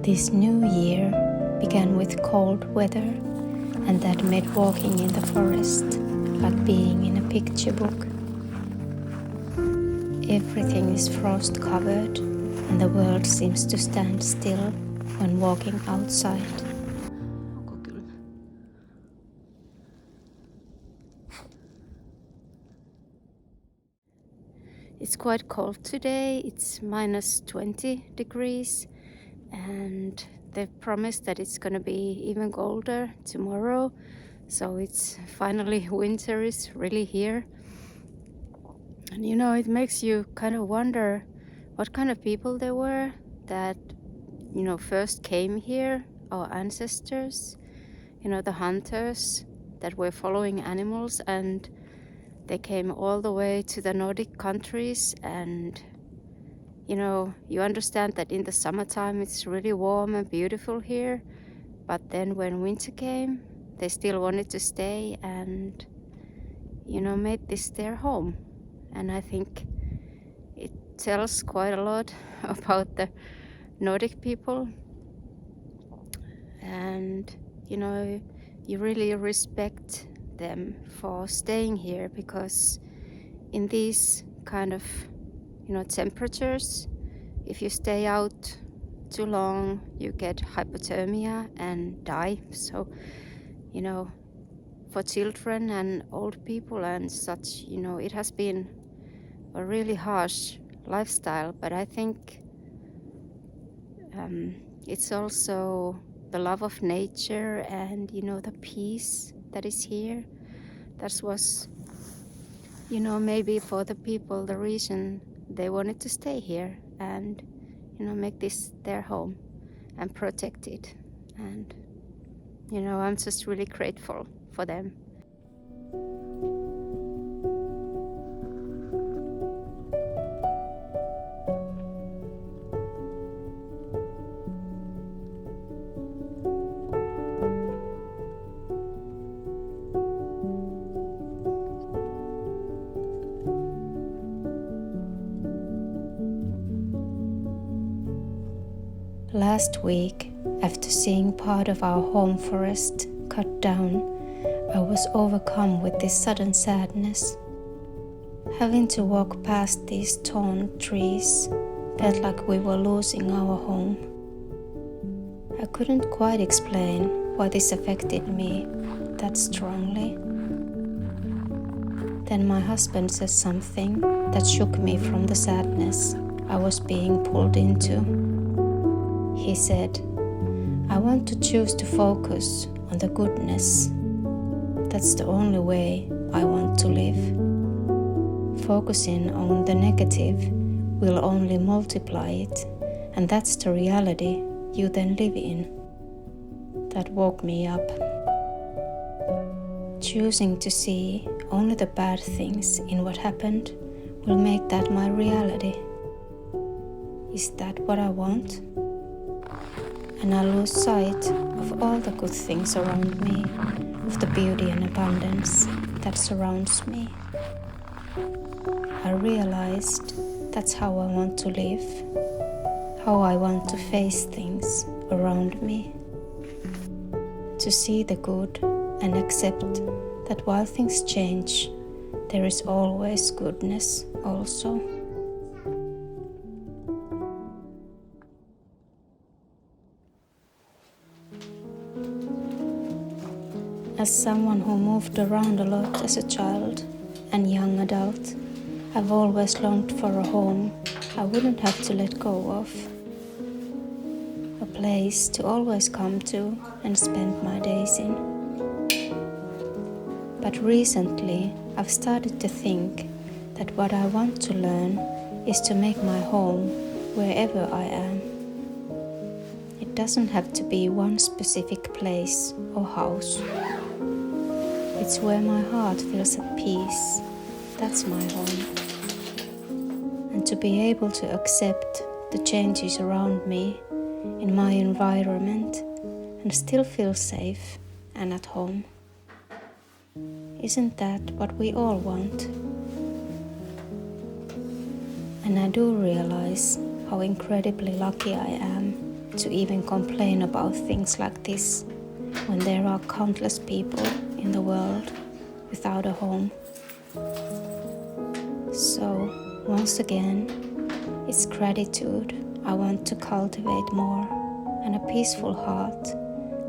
This new year began with cold weather, and that made walking in the forest like being in a picture book. Everything is frost covered, and the world seems to stand still when walking outside. It's quite cold today. It's minus 20 degrees, and they've promised that it's gonna be even colder tomorrow. So it's finally winter is really here. And it makes you kind of wonder what kind of people they were that, first came here, our ancestors, the hunters that were following animals, and they came all the way to the Nordic countries. And you understand that in the summertime it's really warm and beautiful here, but then when winter came, they still wanted to stay and made this their home. And I think it tells quite a lot about the Nordic people. And you really respect them for staying here, because in these kind of temperatures, if you stay out too long, you get hypothermia and die. So for children and old people and such, it has been a really harsh lifestyle. But I think it's also the love of nature and the peace that is here. That was maybe for the people the reason they wanted to stay here and make this their home and protect it. And I'm just really grateful for them. Last week, after seeing part of our home forest cut down, I was overcome with this sudden sadness. Having to walk past these torn trees felt like we were losing our home. I couldn't quite explain why this affected me that strongly. Then my husband said something that shook me from the sadness I was being pulled into. He said, "I want to choose to focus on the goodness. That's the only way I want to live. Focusing on the negative will only multiply it, and that's the reality you then live in." That woke me up. Choosing to see only the bad things in what happened will make that my reality. Is that what I want? And I lose sight of all the good things around me, of the beauty and abundance that surrounds me. I realized that's how I want to live, how I want to face things around me. To see the good and accept that while things change, there is always goodness also. As someone who moved around a lot as a child and young adult, I've always longed for a home I wouldn't have to let go of. A place to always come to and spend my days in. But recently, I've started to think that what I want to learn is to make my home wherever I am. It doesn't have to be one specific place or house. It's where my heart feels at peace. That's my home. And to be able to accept the changes around me in my environment and still feel safe and at home. Isn't that what we all want? And I do realize how incredibly lucky I am to even complain about things like this when there are countless people in the world without a home. So, once again, it's gratitude I want to cultivate more, and a peaceful heart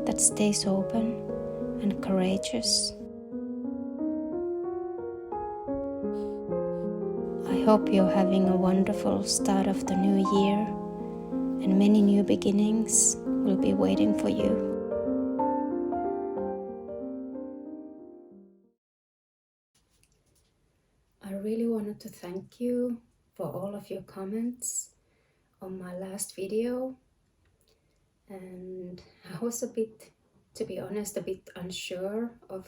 that stays open and courageous. I hope you're having a wonderful start of the new year, and many new beginnings will be waiting for you. I really wanted to thank you for all of your comments on my last video, and I was to be honest, a bit unsure of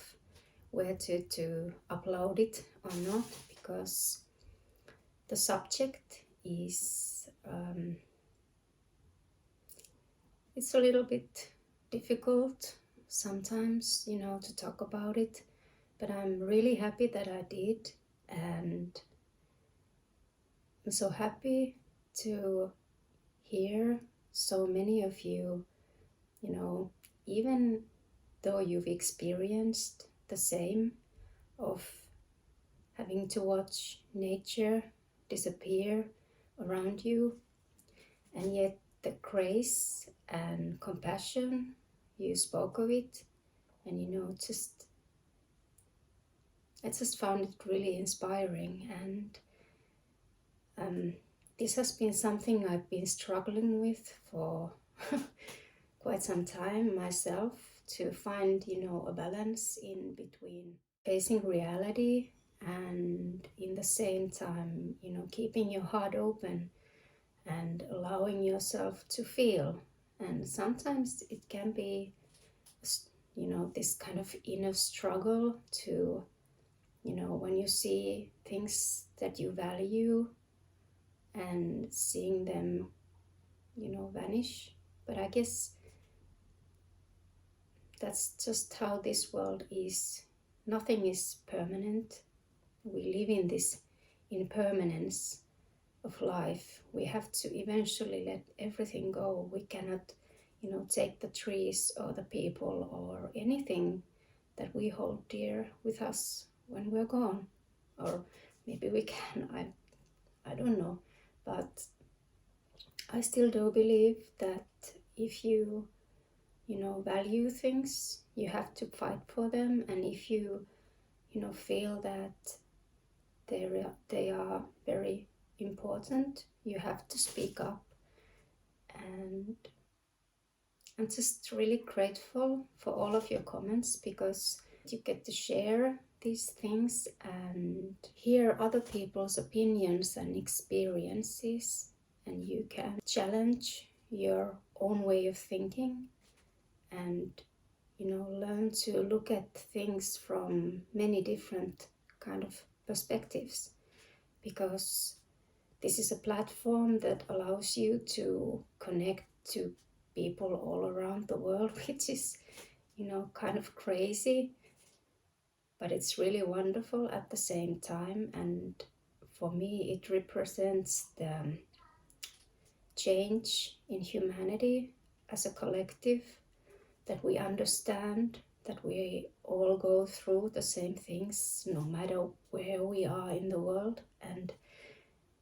where to upload it or not, because the subject is it's a little bit difficult sometimes, to talk about it, but I'm really happy that I did, and I'm so happy to hear so many of you, even though you've experienced the same of having to watch nature disappear around you, and yet the grace and compassion you spoke of it, and I just found it really inspiring. And this has been something I've been struggling with for quite some time myself, to find a balance in between facing reality and in the same time keeping your heart open and allowing yourself to feel. And sometimes it can be this kind of inner struggle to when you see things that you value and seeing them vanish. But I guess that's just how this world is. Nothing is permanent. We live in this impermanence of life. We have to eventually let everything go. We cannot take the trees or the people or anything that we hold dear with us when we're gone. Or maybe we can, I don't know. But I still do believe that if you value things, you have to fight for them. And if you feel that they are very important, you have to speak up. And I'm just really grateful for all of your comments, because you get to share these things and hear other people's opinions and experiences, and you can challenge your own way of thinking and learn to look at things from many different kind of perspectives, because this is a platform that allows you to connect to people all around the world, which is kind of crazy, but it's really wonderful at the same time. And for me, it represents the change in humanity as a collective, that we understand that we all go through the same things no matter where we are in the world, and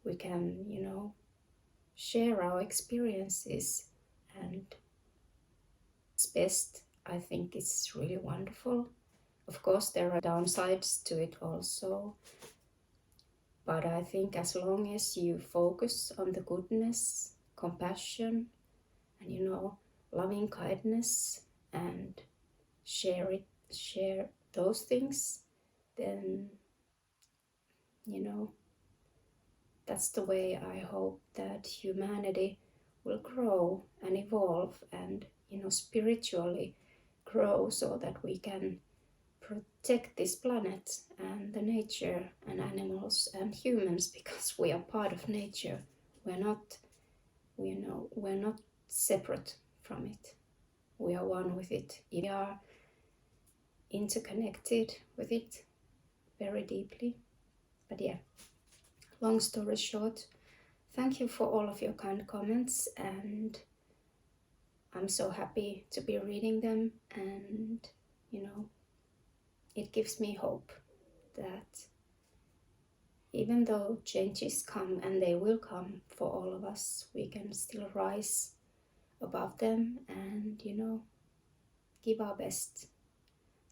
we can share our experiences. And it's best, I think it's really wonderful. Of course there are downsides to it also, but I think as long as you focus on the goodness, compassion, and loving kindness, and share those things, then that's the way I hope that humanity will grow and evolve and spiritually grow, so that we can protect this planet and the nature and animals and humans, because we are part of nature. We're not separate from it. We are one with it. We are interconnected with it very deeply. But yeah, long story short, thank you for all of your kind comments, and I'm so happy to be reading them, and you know, it gives me hope that even though changes come, and they will come for all of us, we can still rise above them and, you know, give our best.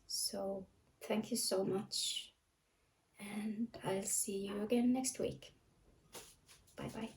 So thank you so much, and I'll see you again next week. Bye bye.